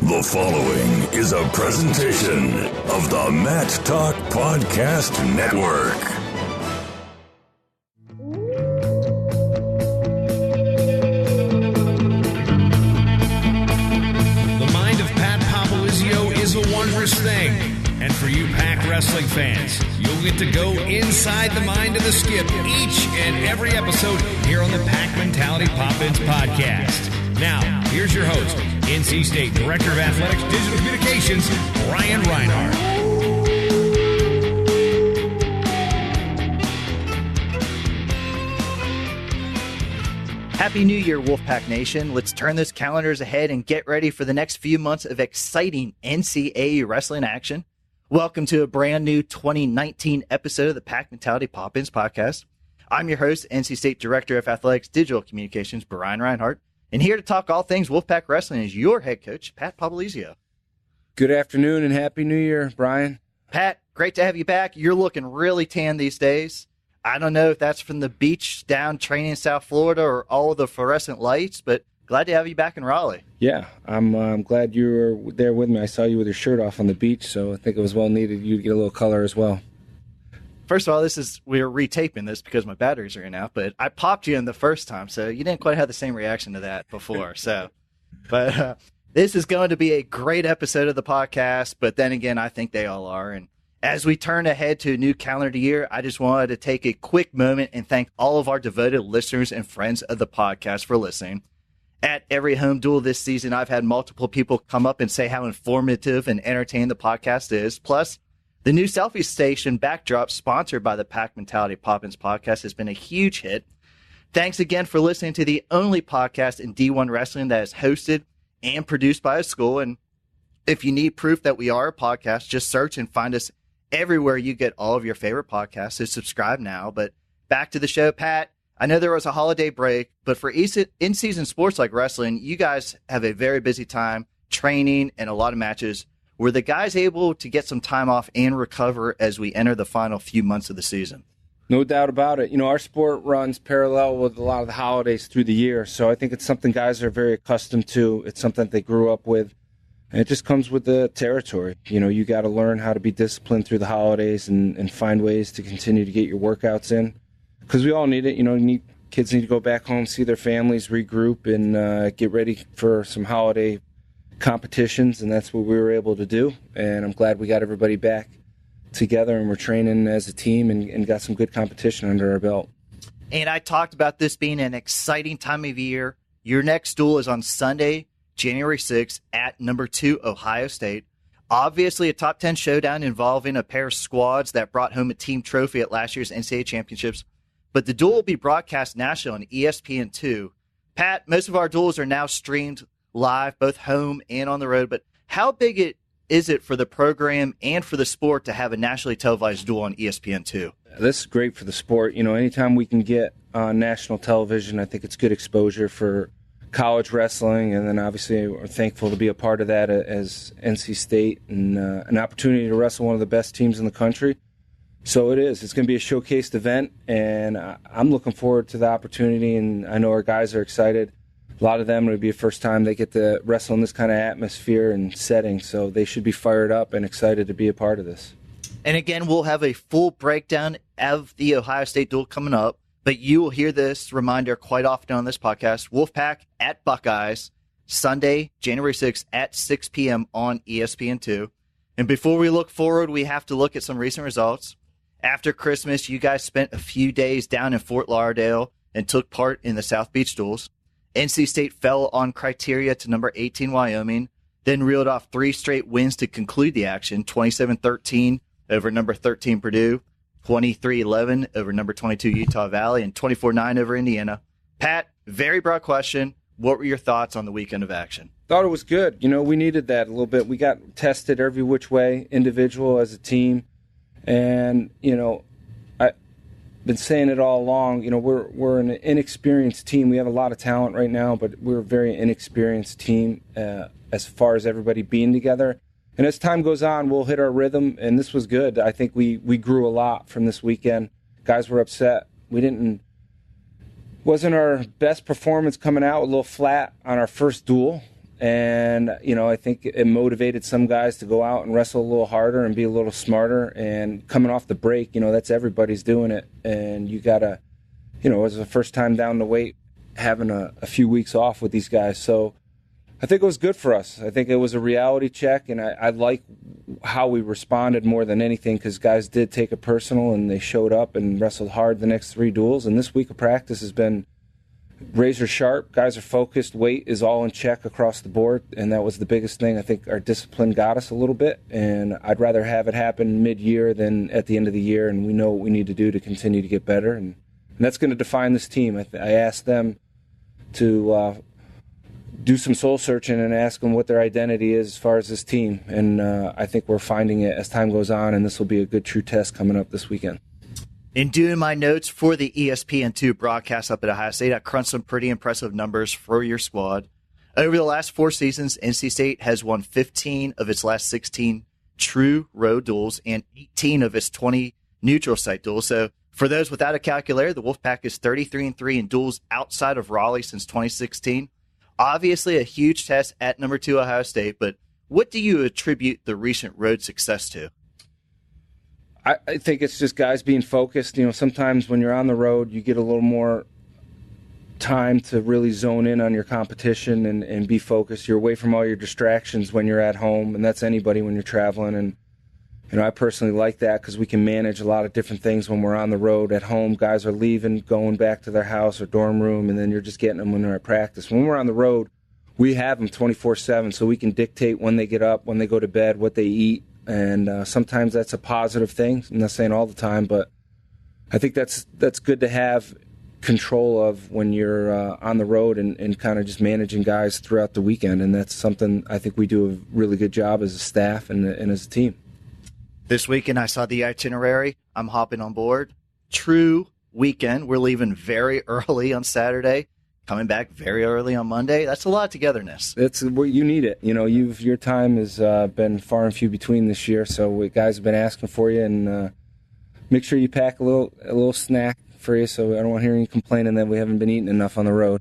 The following is a presentation of the Mat Talk Podcast Network. The mind of Pat Popolizio is a wondrous thing. And for you Pack wrestling fans, you'll get to go inside the mind of the Skip each and every episode here on the Pack Mentality Pop-Ins podcast. Now, here's your host, NC State Director of Athletics Digital Communications, Brian Reinhardt. Happy New Year, Wolfpack Nation. Let's turn those calendars ahead and get ready for the next few months of exciting NCAA wrestling action. Welcome to a brand new 2019 episode of the Pack Mentality Pop-Ins podcast. I'm your host, NC State Director of Athletics Digital Communications, Brian Reinhardt. And here to talk all things Wolfpack Wrestling is your head coach, Pat Popolizio. Good afternoon and Happy New Year, Brian. Pat, great to have you back. You're looking really tan these days. I don't know if that's from the beach down training in South Florida or all of the fluorescent lights, but glad to have you back in Raleigh. Yeah, I'm glad you were there with me. I saw you with your shirt off on the beach, so I think it was well needed you to get a little color as well. First of all, we're retaping this because my batteries are in out, but I popped you in the first time, so you didn't quite have the same reaction to that before. But this is going to be a great episode of the podcast, but then again, I think they all are. And as we turn ahead to a new calendar year, I just wanted to take a quick moment and thank all of our devoted listeners and friends of the podcast for listening. At every home duel this season, I've had multiple people come up and say how informative and entertaining the podcast is. Plus, the new selfie station backdrop sponsored by the Pack Mentality Pop-Ins podcast has been a huge hit. Thanks again for listening to the only podcast in D1 Wrestling that is hosted and produced by a school. And if you need proof that we are a podcast, just search and find us everywhere you get all of your favorite podcasts. So subscribe now. But back to the show, Pat. I know there was a holiday break, but for in-season sports like wrestling, you guys have a very busy time training and a lot of matches. Were the guys able to get some time off and recover as we enter the final few months of the season? No doubt about it. You know, our sport runs parallel with a lot of the holidays through the year, so I think it's something guys are very accustomed to. It's something they grew up with, and it just comes with the territory. You know, you got to learn how to be disciplined through the holidays and find ways to continue to get your workouts in, because we all need it. You know, kids need to go back home, see their families, regroup, and get ready for some holiday competitions, and that's what we were able to do. And I'm glad we got everybody back together and we're training as a team and got some good competition under our belt. And I talked about this being an exciting time of year. Your next duel is on Sunday, January 6th at number 2 Ohio State. Obviously a top 10 showdown involving a pair of squads that brought home a team trophy at last year's NCAA championships. But the duel will be broadcast nationally on ESPN2. Pat, most of our duels are now streamed live, both home and on the road, but how big is it for the program and for the sport to have a nationally televised duel on ESPN2? This is great for the sport. You know, anytime we can get on national television, I think it's good exposure for college wrestling, and then obviously we're thankful to be a part of that as NC State and an opportunity to wrestle one of the best teams in the country. So it is. It's going to be a showcased event, and I'm looking forward to the opportunity, and I know our guys are excited. A lot of them, it would be the first time they get to wrestle in this kind of atmosphere and setting, so they should be fired up and excited to be a part of this. And again, we'll have a full breakdown of the Ohio State duel coming up, but you will hear this reminder quite often on this podcast. Wolfpack at Buckeyes, Sunday, January 6th at 6 p.m. on ESPN2. And before we look forward, we have to look at some recent results. After Christmas, you guys spent a few days down in Fort Lauderdale and took part in the South Beach duels. NC State fell on criteria to number 18 Wyoming, then reeled off 3 straight wins to conclude the action, 27-13 over number 13 Purdue, 23-11 over number 22 Utah Valley, and 24-9 over Indiana. Pat, very broad question. What were your thoughts on the weekend of action? Thought it was good. You know, we needed that a little bit. We got tested every which way, individual as a team. And, you know, been saying it all along. You know, we're an inexperienced team. We have a lot of talent right now, but we're a very inexperienced team as far as everybody being together. And as time goes on, we'll hit our rhythm, and this was good. I think we grew a lot from this weekend. Guys were upset. Wasn't our best performance coming out, a little flat on our first duel. And, I think it motivated some guys to go out and wrestle a little harder and be a little smarter. And coming off the break, that's everybody's doing it. And you got to, it was the first time down the weight, having a few weeks off with these guys. So I think it was good for us. I think it was a reality check, and I like how we responded more than anything, because guys did take it personal, and they showed up and wrestled hard the next 3 duels. And this week of practice has been razor sharp. Guys are focused. Weight is all in check across the board, and that was the biggest thing. I think our discipline got us a little bit, and I'd rather have it happen mid-year than at the end of the year, and we know what we need to do to continue to get better, and that's going to define this team. I asked them to do some soul searching and ask them what their identity is as far as this team, and I think we're finding it as time goes on, and this will be a good true test coming up this weekend. In doing my notes for the ESPN2 broadcast up at Ohio State, I crunched some pretty impressive numbers for your squad. Over the last 4 seasons, NC State has won 15 of its last 16 true road duels and 18 of its 20 neutral site duels. So for those without a calculator, the Wolfpack is 33-3 in duels outside of Raleigh since 2016. Obviously a huge test at number 2 Ohio State, but what do you attribute the recent road success to? I think it's just guys being focused. Sometimes when you're on the road, you get a little more time to really zone in on your competition and be focused. You're away from all your distractions when you're at home, and that's anybody when you're traveling. And I personally like that because we can manage a lot of different things when we're on the road. At home, guys are leaving, going back to their house or dorm room, and then you're just getting them when they're at practice. When we're on the road, we have them 24/7, so we can dictate when they get up, when they go to bed, what they eat. And sometimes that's a positive thing. I'm not saying all the time, but I think that's good to have control of when you're on the road and kind of just managing guys throughout the weekend. And that's something I think we do a really good job as a staff and as a team. This weekend, I saw the itinerary. I'm hopping on board. True weekend. We're leaving very early on Saturday, coming back very early on Monday. That's a lot of togetherness. It's well, you need it. Your time has been far and few between this year, so guys have been asking for you, and make sure you pack a little snack for you, so I don't want to hear any complaining that we haven't been eating enough on the road.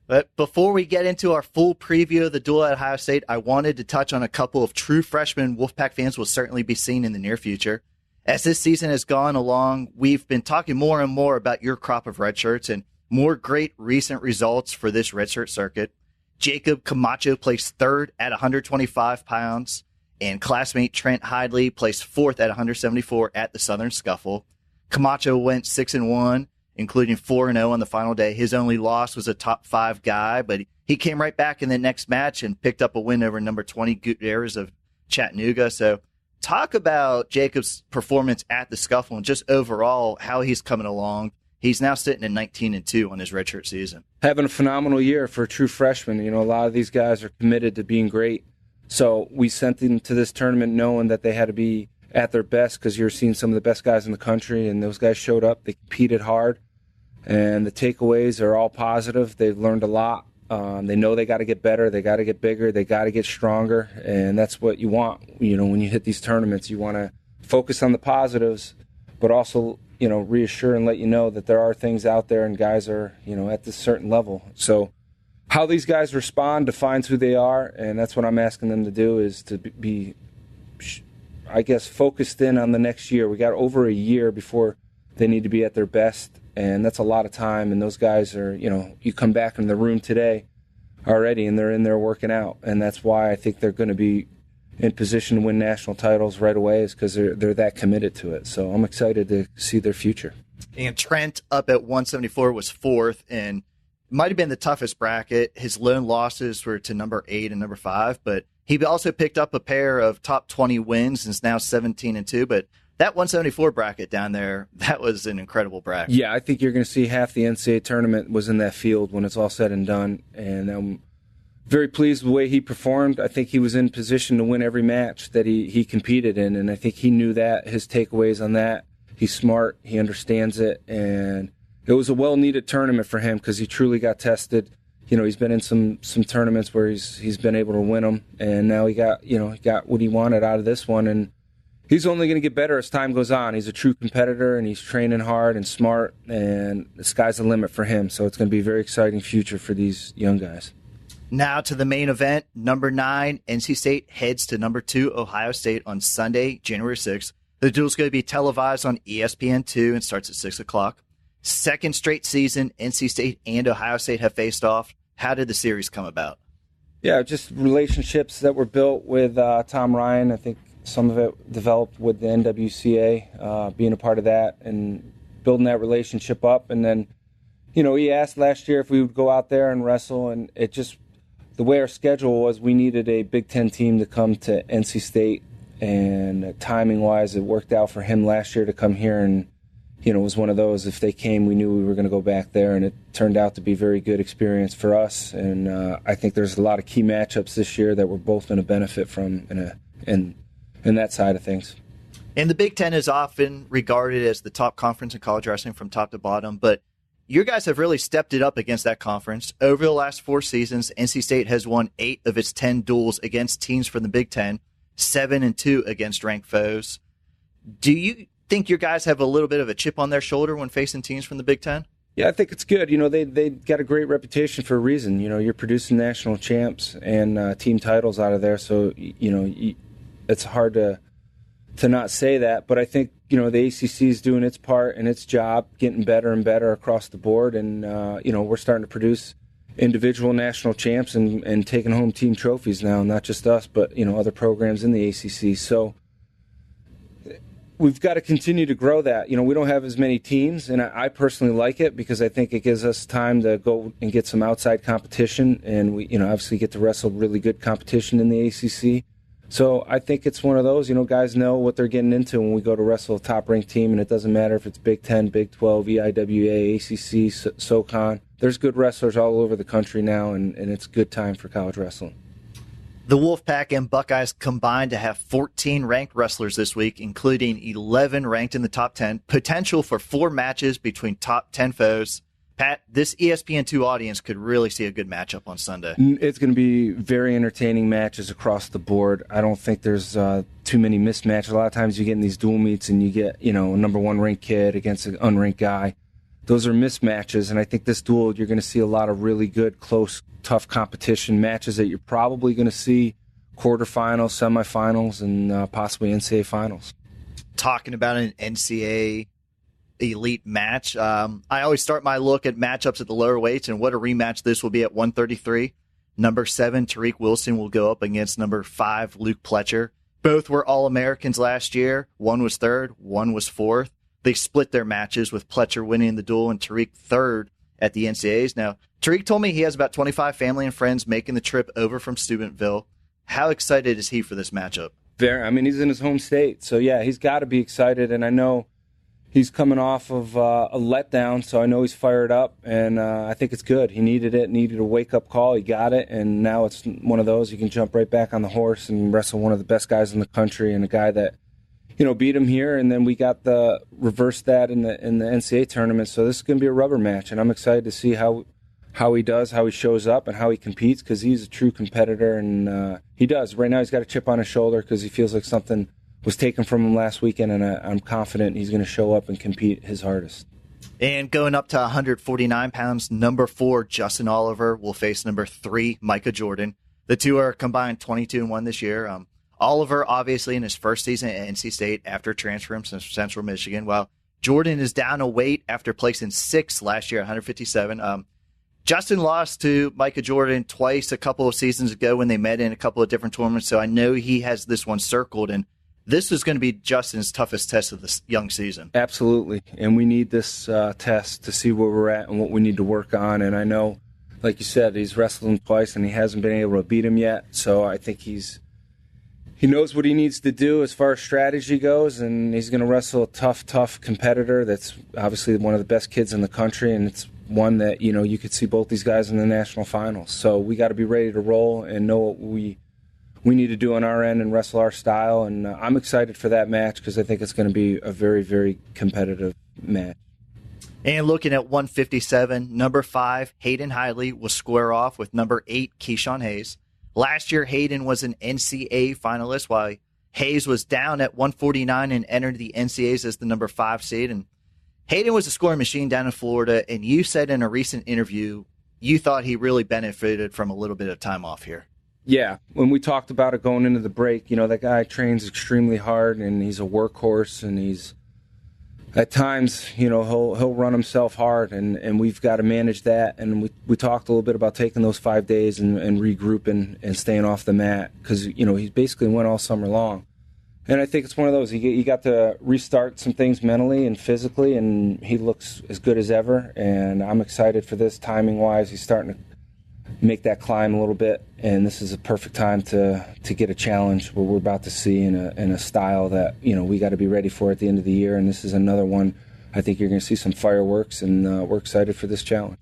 But before we get into our full preview of the duel at Ohio State, I wanted to touch on a couple of true freshmen Wolfpack fans will certainly be seeing in the near future. As this season has gone along, we've been talking more and more about your crop of redshirts and more great recent results for this redshirt circuit. Jacob Camacho placed 3rd at 125 pounds, and classmate Trent Hidley placed 4th at 174 at the Southern Scuffle. Camacho went 6-1, including 4-0 on the final day. His only loss was a top 5 guy, but he came right back in the next match and picked up a win over number 20 Gutierrez of Chattanooga. So talk about Jacob's performance at the Scuffle and just overall how he's coming along. He's now sitting at 19-2 on his redshirt season. Having a phenomenal year for a true freshman. A lot of these guys are committed to being great. So we sent them to this tournament knowing that they had to be at their best, because you're seeing some of the best guys in the country, and those guys showed up. They competed hard, and the takeaways are all positive. They've learned a lot. They know they got to get better. They got to get bigger. They got to get stronger, and that's what you want. When you hit these tournaments, you want to focus on the positives, but also reassure and let you know that there are things out there and guys are, at this certain level. So how these guys respond defines who they are, and that's what I'm asking them to do, is to be, I guess, focused in on the next year. We got over a year before they need to be at their best, and that's a lot of time. And those guys are, you come back in the room today already, and they're in there working out. And that's why I think they're going to be in position to win national titles right away, is because they're that committed to it. So I'm excited to see their future. And Trent up at 174 was 4th, and might have been the toughest bracket. His lone losses were to number 8 and number 5, but he also picked up a pair of top 20 wins and is now 17-2. But that 174 bracket down there, that was an incredible bracket. Yeah, I think you're going to see half the NCAA tournament was in that field when it's all said and done. And I'm very pleased with the way he performed. I think he was in position to win every match that he competed in, and I think he knew that. His takeaways on that, he's smart, he understands it, and it was a well-needed tournament for him because he truly got tested. He's been in some tournaments where he's been able to win them, and now he got what he wanted out of this one, and he's only going to get better as time goes on. He's a true competitor, and he's training hard and smart, and the sky's the limit for him. So it's going to be a very exciting future for these young guys. Now to the main event. Number 9, NC State heads to number 2, Ohio State on Sunday, January 6th. The duel's going to be televised on ESPN2 and starts at 6 o'clock. Second straight season, NC State and Ohio State have faced off. How did the series come about? Yeah, just relationships that were built with Tom Ryan. I think some of it developed with the NWCA, being a part of that and building that relationship up. And then, he asked last year if we would go out there and wrestle, and it just, the way our schedule was, we needed a Big Ten team to come to NC State, and timing-wise, it worked out for him last year to come here, and it was one of those, if they came, we knew we were going to go back there, and it turned out to be a very good experience for us. And I think there's a lot of key matchups this year that we're both going to benefit from in that side of things. And the Big Ten is often regarded as the top conference in college wrestling from top to bottom, but you guys have really stepped it up against that conference. Over the last 4 seasons, NC State has won 8 of its 10 duels against teams from the Big Ten, 7-2 against ranked foes. Do you think your guys have a little bit of a chip on their shoulder when facing teams from the Big Ten? Yeah, I think it's good. They got a great reputation for a reason. You're producing national champs and team titles out of there, so it's hard to not say that. But I think the ACC is doing its part and its job, getting better and better across the board, and we're starting to produce individual national champs and taking home team trophies now. Not just us, but other programs in the ACC. So we've got to continue to grow that. We don't have as many teams, and I personally like it because I think it gives us time to go and get some outside competition, and we, obviously get to wrestle really good competition in the ACC. So I think it's one of those, guys know what they're getting into when we go to wrestle a top-ranked team, and it doesn't matter if it's Big Ten, Big 12, EIWA, ACC, SoCon. There's good wrestlers all over the country now, and it's a good time for college wrestling. The Wolfpack and Buckeyes combined to have 14 ranked wrestlers this week, including 11 ranked in the top 10. Potential for 4 matches between top 10 foes. Pat, this ESPN2 audience could really see a good matchup on Sunday. It's going to be very entertaining matches across the board. I don't think there's too many mismatches. A lot of times you get in these dual meets and you get, a number 1 ranked kid against an unranked guy. Those are mismatches, and I think this duel, you're going to see a lot of really good, close, tough competition matches that you're probably going to see quarterfinals, semifinals, and possibly NCAA finals. Talking about an NCAA elite match, I always start my look at matchups at the lower weights, and what a rematch this will be at 133. Number 7, Tariq Wilson, will go up against number 5, Luke Pletcher. Both were All-Americans last year. One was 3rd, one was 4th. They split their matches, with Pletcher winning the duel and Tariq 3rd at the NCAAs. Now, Tariq told me he has about 25 family and friends making the trip over from Steubenville. How excited is he for this matchup? He's in his home state, so yeah, he's got to be excited, and I know he's coming off of a letdown, so I know he's fired up, and I think it's good. He needed a wake-up call. He got it, and now it's one of those you can jump right back on the horse and wrestle one of the best guys in the country and a guy that beat him here, and then we got the reverse that in the NCAA tournament. So this is going to be a rubber match, and I'm excited to see how he does, how he shows up, and how he competes, because he's a true competitor, and he does. Right now he's got a chip on his shoulder because he feels like something was taken from him last weekend, and I'm confident he's going to show up and compete his hardest. And going up to 149 pounds, number 4, Justin Oliver, will face number 3, Micah Jordan. The two are combined 22-1 this year. Oliver, obviously, in his first season at NC State after transferring from Central Michigan, while Jordan is down a weight after placing 6th last year at 157. Justin lost to Micah Jordan twice a couple of seasons ago when they met in a couple of different tournaments, so I know he has this one circled, and this is going to be Justin's toughest test of this young season. Absolutely, and we need this test to see where we're at and what we need to work on, and I know, like you said, he's wrestled him twice, and he hasn't been able to beat him yet, so I think he knows what he needs to do as far as strategy goes, and he's going to wrestle a tough competitor that's obviously one of the best kids in the country, and it's one that, you could see both these guys in the national finals. So we got to be ready to roll and know what we need to do on our end and wrestle our style, and I'm excited for that match because I think it's going to be a very, very competitive match. And looking at 157, number 5, Hayden Hiley, will square off with number 8, Keyshawn Hayes. Last year, Hayden was an NCAA finalist, while Hayes was down at 149 and entered the NCAAs as the number 5 seed. And Hayden was a scoring machine down in Florida, and you said in a recent interview you thought he really benefited from a little bit of time off here. Yeah, when we talked about it going into the break, that guy trains extremely hard, and he's a workhorse, and he's at times, he'll run himself hard, and we've got to manage that. And we talked a little bit about taking those 5 days and regrouping and staying off the mat because, he basically went all summer long. And I think it's one of those, he got to restart some things mentally and physically, and he looks as good as ever. And I'm excited for this timing-wise. He's starting to make that climb a little bit, and this is a perfect time to get a challenge what we're about to see in a style that we got to be ready for at the end of the year. And this is another one. I think you're going to see some fireworks, and we're excited for this challenge.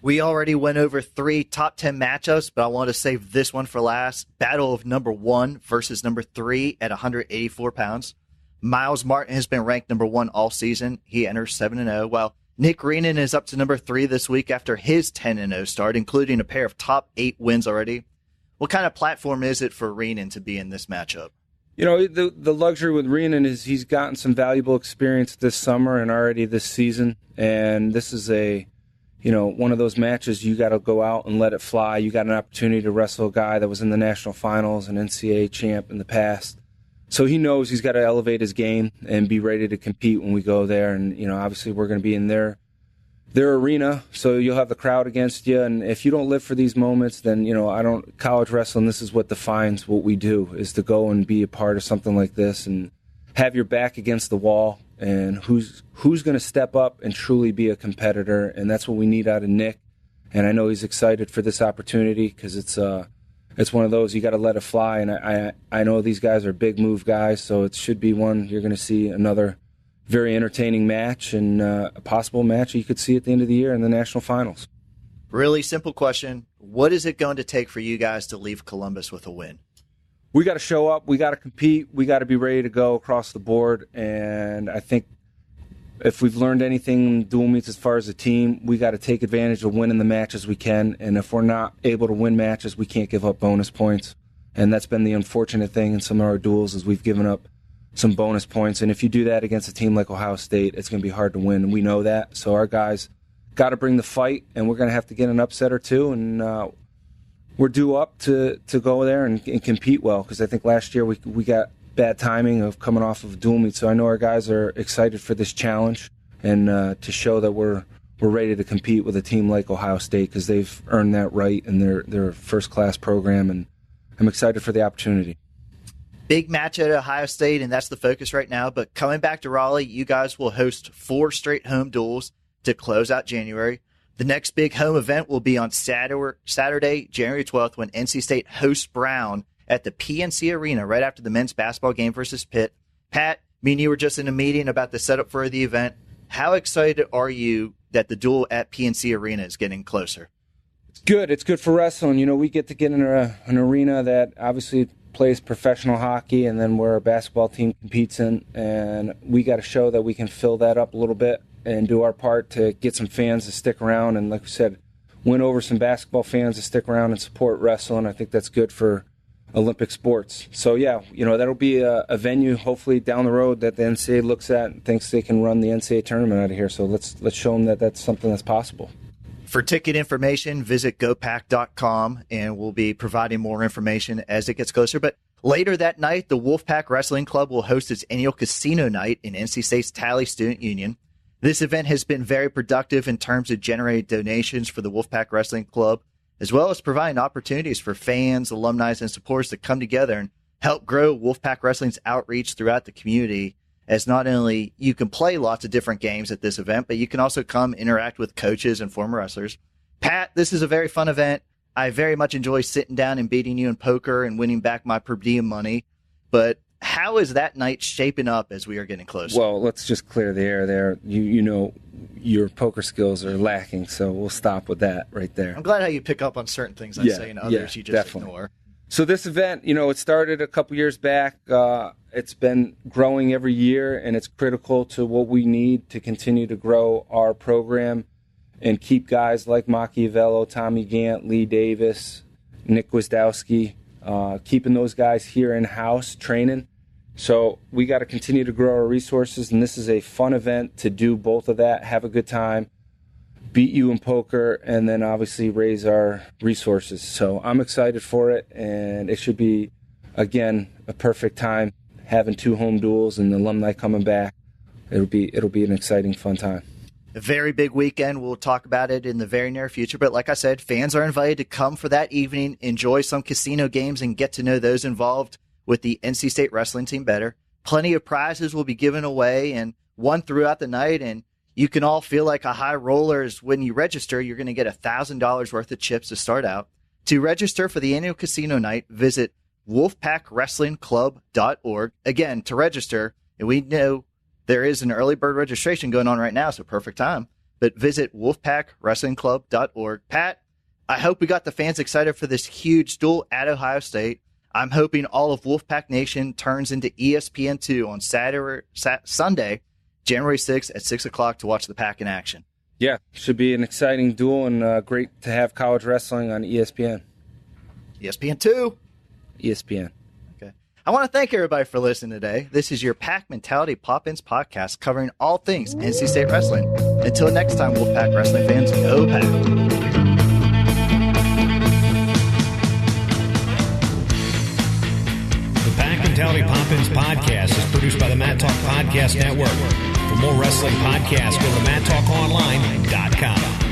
We already went over 3 top 10 matchups, but I want to save this one for last. Battle of number 1 versus number 3 at 184 pounds. Miles Martin has been ranked number 1 all season. He enters 7-0, while Nick Reenan is up to number 3 this week after his 10-0 start, including a pair of top 8 wins already. What kind of platform is it for Reenan to be in this matchup? The luxury with Reenan is he's gotten some valuable experience this summer and already this season, and this is one of those matches you got to go out and let it fly. You got an opportunity to wrestle a guy that was in the national finals, an NCAA champ in the past. So he knows he's got to elevate his game and be ready to compete when we go there. And, obviously we're going to be in their arena, so you'll have the crowd against you. And if you don't live for these moments, then, college wrestling, this is what defines what we do, is to go and be a part of something like this and have your back against the wall. And who's going to step up and truly be a competitor. And that's what we need out of Nick. And I know he's excited for this opportunity because it's one of those you got to let it fly. And I know these guys are big move guys, so it should be one you're going to see another very entertaining match and a possible match you could see at the end of the year in the national finals. Really simple question. What is it going to take for you guys to leave Columbus with a win? We got to show up. We got to compete. We got to be ready to go across the board. And I think if we've learned anything in dual meets as far as a team, we got to take advantage of winning the matches we can. And if we're not able to win matches, we can't give up bonus points. And that's been the unfortunate thing in some of our duels is we've given up some bonus points. And if you do that against a team like Ohio State, it's going to be hard to win. And we know that. So our guys got to bring the fight, and we're going to have to get an upset or two. And we're due up to go there and compete well, because I think last year we got bad timing of coming off of dual meet. So I know our guys are excited for this challenge and to show that we're ready to compete with a team like Ohio State, because they've earned that right in their first-class program, and I'm excited for the opportunity. Big match at Ohio State, and that's the focus right now. But coming back to Raleigh, you guys will host 4 straight home duels to close out January. The next big home event will be on Saturday, January 12th, when NC State hosts Brown at the PNC Arena right after the men's basketball game versus Pitt. Pat, me and you were just in a meeting about the setup for the event. How excited are you that the duel at PNC Arena is getting closer? It's good. It's good for wrestling. We get to get in an arena that obviously plays professional hockey, and then where our basketball team competes in, and we got to show that we can fill that up a little bit and do our part to get some fans to stick around, and like we said, win over some basketball fans to stick around and support wrestling. I think that's good for Olympic sports. So yeah, that'll be a venue hopefully down the road that the NCAA looks at and thinks they can run the NCAA tournament out of here. So let's show them that that's something that's possible. For ticket information, visit gopack.com, and we'll be providing more information as it gets closer. But later that night, the Wolfpack Wrestling Club will host its annual casino night in NC State's Tally Student Union. This event has been very productive in terms of generating donations for the Wolfpack Wrestling Club, as well as providing opportunities for fans, alumni, and supporters to come together and help grow Wolfpack Wrestling's outreach throughout the community, as not only you can play lots of different games at this event, but you can also come interact with coaches and former wrestlers. Pat, this is a very fun event. I very much enjoy sitting down and beating you in poker and winning back my per diem money, but how is that night shaping up as we are getting closer? Well, let's just clear the air there. You know your poker skills are lacking, so we'll stop with that right there. I'm glad how you pick up on certain things I say and others you just definitely ignore. So this event, it started a couple years back. It's been growing every year, and it's critical to what we need to continue to grow our program and keep guys like Machiavello, Tommy Gant, Lee Davis, Nick Wisdowski, keeping those guys here in-house training. So we got to continue to grow our resources, and this is a fun event to do both of that, have a good time, beat you in poker, and then obviously raise our resources. So I'm excited for it, and it should be, again, a perfect time, having 2 home duels and the alumni coming back. It'll be an exciting, fun time. A very big weekend. We'll talk about it in the very near future. But like I said, fans are invited to come for that evening, enjoy some casino games, and get to know those involved with the NC State wrestling team better. Plenty of prizes will be given away and won throughout the night. And you can all feel like a high rollers when you register. You're going to get $1,000 worth of chips to start out. To register for the annual casino night, visit wolfpackwrestlingclub.org. Again, to register, and we know there is an early bird registration going on right now, so perfect time. But visit wolfpackwrestlingclub.org. Pat, I hope we got the fans excited for this huge duel at Ohio State. I'm hoping all of Wolfpack Nation turns into ESPN2 on Sunday, January 6th at 6 o'clock to watch the Pack in action. Yeah, should be an exciting duel, and great to have college wrestling on ESPN. ESPN2. ESPN. Okay. I want to thank everybody for listening today. This is your Pack Mentality Pop-Ins podcast covering all things NC State wrestling. Until next time, Wolfpack wrestling fans, go Pack. Mentality Pop-Ins podcast is produced by the Mat Talk Podcast Network. For more wrestling podcasts, go to MatTalkOnline.com.